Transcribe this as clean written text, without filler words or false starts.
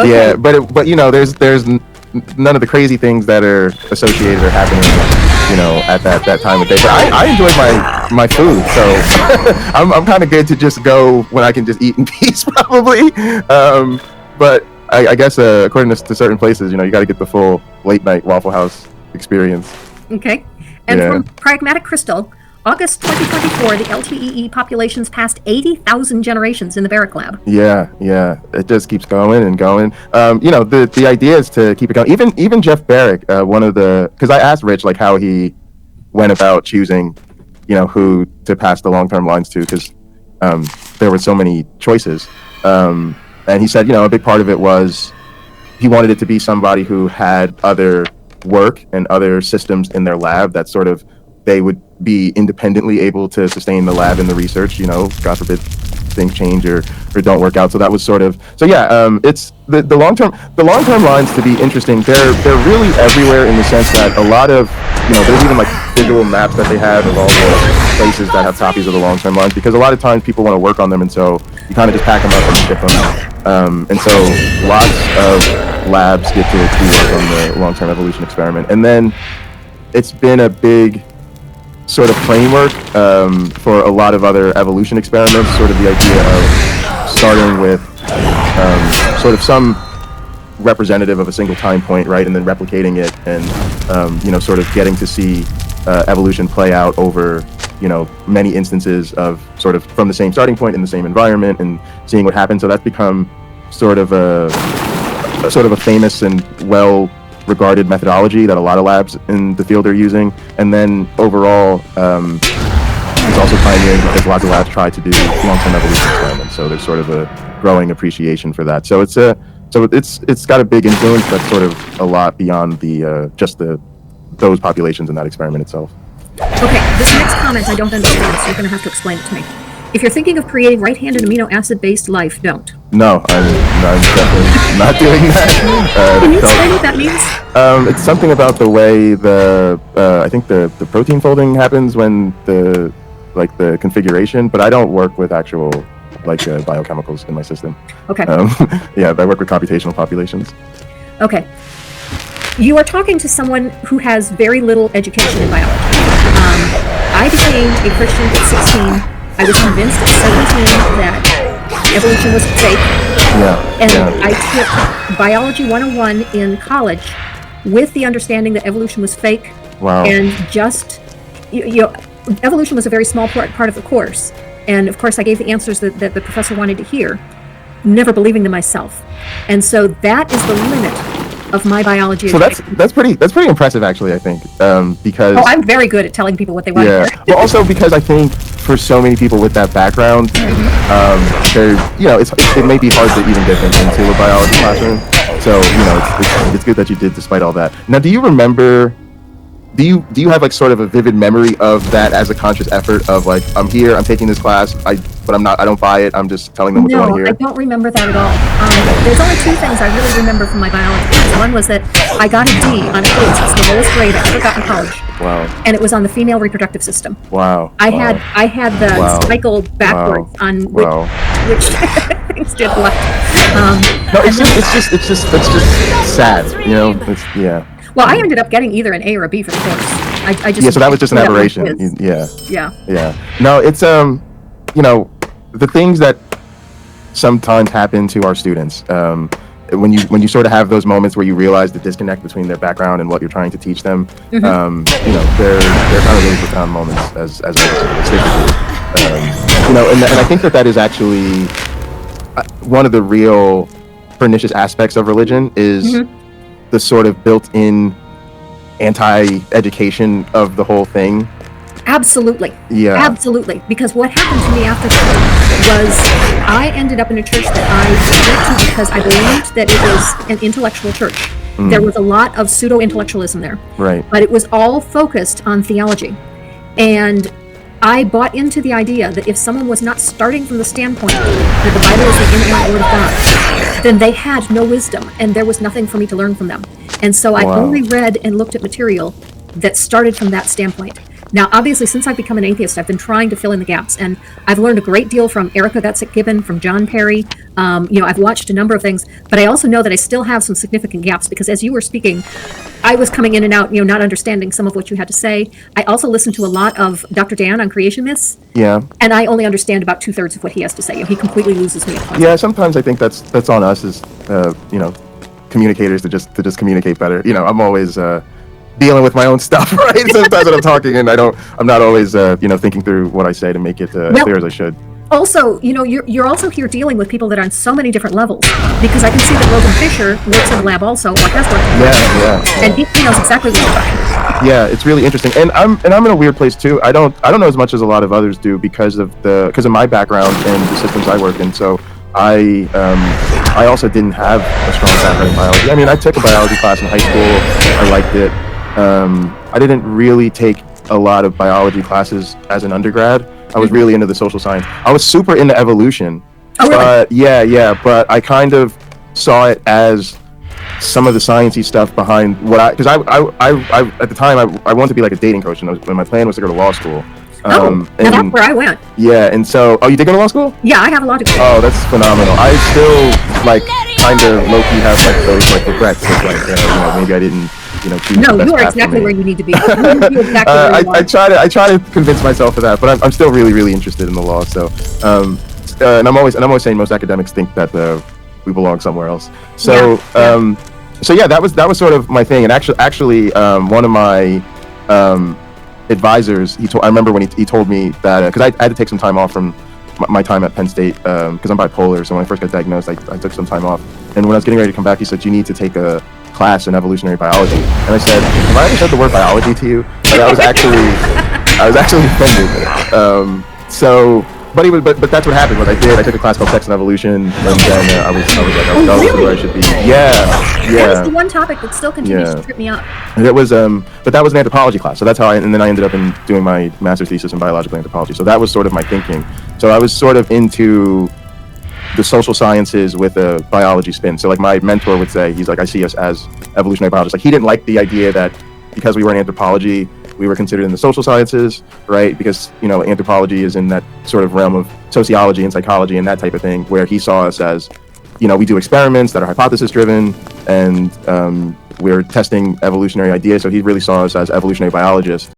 Okay. Yeah, but you know, there's none of the crazy things that are associated or happening, you know, at that time of day. But I enjoyed my food, so I'm kind of good to just go when I can just eat in peace, probably. But I guess according to certain places, you know, you got to get the full late night Waffle House experience. Okay. And from Pragmatic Crystal, August 2024, the LTEE populations passed 80,000 generations in the Barrack Lab. Yeah, it just keeps going and going. You know, the idea is to keep it going. Even Jeff Barrack, because I asked Rich like how he went about choosing, you know, who to pass the long-term lines to, because there were so many choices. And he said, you know, a big part of it was he wanted it to be somebody who had other work and other systems in their lab that sort of they would be independently able to sustain the lab and the research, you know, God forbid things change or don't work out. So that was sort of, it's the long-term lines to be interesting. They're really everywhere in the sense that a lot of, you know, there's even like visual maps that they have of all the places that have copies of the long-term lines, because a lot of times people want to work on them, and so you kind of just pack them up and ship them out. And so lots of labs get to work on the long-term evolution experiment. And then it's been a big sort of framework for a lot of other evolution experiments, sort of the idea of starting with sort of some representative of a single time point, right, and then replicating it, and you know, sort of getting to see evolution play out over, you know, many instances of sort of from the same starting point in the same environment and seeing what happens. So that's become sort of a famous and well regarded methodology that a lot of labs in the field are using. And then overall, it's also pioneering because lots of labs try to do long-term evolution experiments. So there's sort of a growing appreciation for that. So it's got a big influence that's sort of a lot beyond those populations in that experiment itself. Okay, this next comment I don't understand, so you're going to have to explain it to me. If you're thinking of creating right-handed amino acid-based life, don't. No, I'm definitely not doing that. Can you explain what that means? It's something about the way I think the protein folding happens when the configuration, but I don't work with actual biochemicals in my system. Okay. Yeah, I work with computational populations. Okay. You are talking to someone who has very little education in biology. I became a Christian at 16. I was convinced at 17 that evolution was fake. I took Biology 101 in college with the understanding that evolution was fake. Wow. And just, evolution was a very small part of the course. And of course, I gave the answers that the professor wanted to hear, never believing them myself. And so that is the limit of my biology. So that's pretty impressive, actually, I think, because I'm very good at telling people what they want to hear. Well, also because I think for so many people with that background, it may be hard to even get them into a biology classroom. So it's good that you did, despite all that. Now, do you remember? Do you have like sort of a vivid memory of that as a conscious effort of like, I'm here, I'm taking this class, but I don't buy it, I'm just telling them what they want to hear? No, I don't remember that at all. There's only two things I really remember from my biology class. One was that I got a D on a quiz. It's the lowest grade I ever got in college. Wow. And it was on the female reproductive system. Wow. I had the cycle backwards on which things did what. No, it's just sad, you know. Well, I ended up getting either an A or a B for the course. I just so that was just an aberration. Yeah. No, it's the things that sometimes happen to our students when you sort of have those moments where you realize the disconnect between their background and what you're trying to teach them. They're kind of really profound moments as and I think that is actually one of the real pernicious aspects of religion is the sort of built-in anti-education of the whole thing. Absolutely. Yeah. Absolutely. Because what happened to me after that was I ended up in a church that I went to because I believed that it was an intellectual church. There was a lot of pseudo-intellectualism there. Right. But it was all focused on theology. And I bought into the idea that if someone was not starting from the standpoint that the Bible is the inerrant word of God, then they had no wisdom, and there was nothing for me to learn from them. And so I only read and looked at material that started from that standpoint. Now, obviously, since I've become an atheist, I've been trying to fill in the gaps, and I've learned a great deal from Erica Gutsick-Gibbon, from John Perry. I've watched a number of things, but I also know that I still have some significant gaps because as you were speaking, I was coming in and out, not understanding some of what you had to say. I also listened to a lot of Dr. Dan on creation myths. Yeah. And I only understand about 2/3 of what he has to say. He completely loses me. Yeah, sometimes I think that's on us as communicators to just communicate better. I'm always dealing with my own stuff, right? Sometimes when I'm talking and I'm not always thinking through what I say to make it clear as I should. Also, you're also here dealing with people that are on so many different levels, because I can see that Logan Fisher works in the lab also, or has worked in the lab. Yeah. And he knows exactly what you're talking about. Yeah, it's really interesting, and I'm in a weird place too. I don't know as much as a lot of others do because of my background and the systems I work in. So I also didn't have a strong background in biology. I mean, I took a biology class in high school. I liked it. I didn't really take a lot of biology classes as an undergrad. I was really into the social science. I was super into evolution. Oh, really? But yeah, but I kind of saw it as some of the sciencey stuff behind what because I at the time I wanted to be like a dating coach, and my plan was to go to law school. Now that's where I went. Yeah, and so you did go to law school? Yeah, I have a lot of. Oh, that's phenomenal. I still kind of low-key have those regrets of maybe I didn't choose No, the best you are path for exactly me. where you need to be. You're exactly where you are. I try to convince myself of that, but I'm still really, really interested in the law. So, and I'm always saying most academics think that we belong somewhere else. So, so yeah, that was sort of my thing. And actually, one of my advisors, I remember when he told me that because I had to take some time off from my time at Penn State because I'm bipolar. So when I first got diagnosed, I took some time off. And when I was getting ready to come back, he said, "You need to take a class in evolutionary biology." And I said, "Have I ever said the word biology to you?" And I was actually offended. But that's what happened. What I did, I took a class called Sex and Evolution, and then I was like, that was where I should be. Yeah. That was the one topic that still continues to trip me up. And it was, but that was an anthropology class. So that's how and then I ended up doing my master's thesis in biological anthropology. So that was sort of my thinking. So I was sort of into the social sciences with a biology spin. So my mentor would say, he's like, "I see us as evolutionary biologists." He didn't like the idea that because we were in anthropology, we were considered in the social sciences, right? Because anthropology is in that sort of realm of sociology and psychology and that type of thing, where he saw us as, we do experiments that are hypothesis driven, and we're testing evolutionary ideas. So he really saw us as evolutionary biologists.